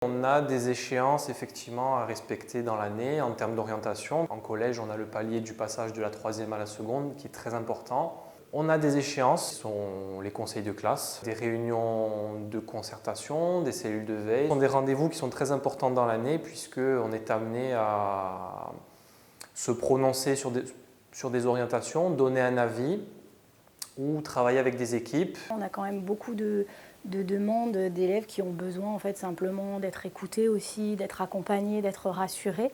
On a des échéances effectivement à respecter dans l'année en termes d'orientation. En collège, on a le palier du passage de la 3e à la seconde qui est très important. On a des échéances qui sont les conseils de classe, des réunions de concertation, des cellules de veille. Ce sont des rendez-vous qui sont très importants dans l'année puisqu'on est amené à se prononcer sur des orientations, donner un avis ou travailler avec des équipes. On a quand même beaucoup de demandes d'élèves qui ont besoin en fait simplement d'être écoutés aussi, d'être accompagnés, d'être rassurés.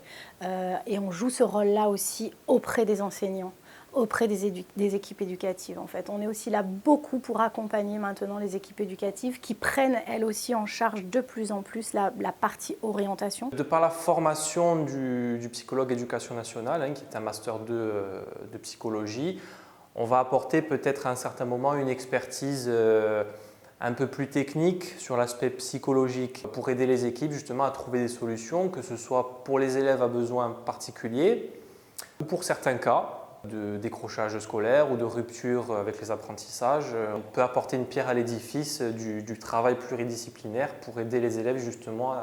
Et on joue ce rôle-là aussi auprès des enseignants, auprès des équipes éducatives en fait. On est aussi là beaucoup pour accompagner maintenant les équipes éducatives qui prennent elles aussi en charge de plus en plus la partie orientation. De par la formation du psychologue éducation nationale, qui est un master 2 de psychologie, on va apporter peut-être à un certain moment une expertise un peu plus technique sur l'aspect psychologique pour aider les équipes justement à trouver des solutions, que ce soit pour les élèves à besoins particuliers ou pour certains cas de décrochage scolaire ou de rupture avec les apprentissages. On peut apporter une pierre à l'édifice du travail pluridisciplinaire pour aider les élèves justement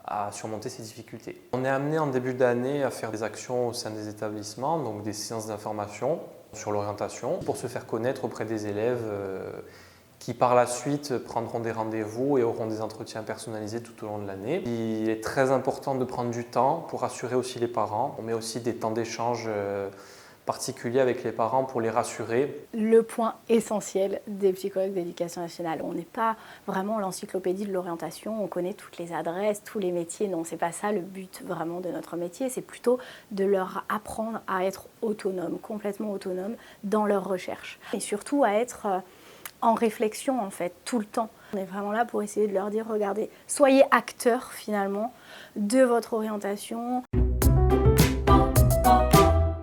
à surmonter ces difficultés. On est amené en début d'année à faire des actions au sein des établissements, donc des séances d'information sur l'orientation pour se faire connaître auprès des élèves qui par la suite prendront des rendez-vous et auront des entretiens personnalisés tout au long de l'année. Il est très important de prendre du temps pour rassurer aussi les parents. On met aussi des temps d'échange particuliers avec les parents pour les rassurer. Le point essentiel des psychologues d'éducation nationale. On n'est pas vraiment l'encyclopédie de l'orientation, on connaît toutes les adresses, tous les métiers. Non, c'est pas ça le but vraiment de notre métier. C'est plutôt de leur apprendre à être autonomes, complètement autonomes dans leur recherche. Et surtout à être en réflexion en fait, tout le temps. On est vraiment là pour essayer de leur dire, regardez, soyez acteurs finalement de votre orientation.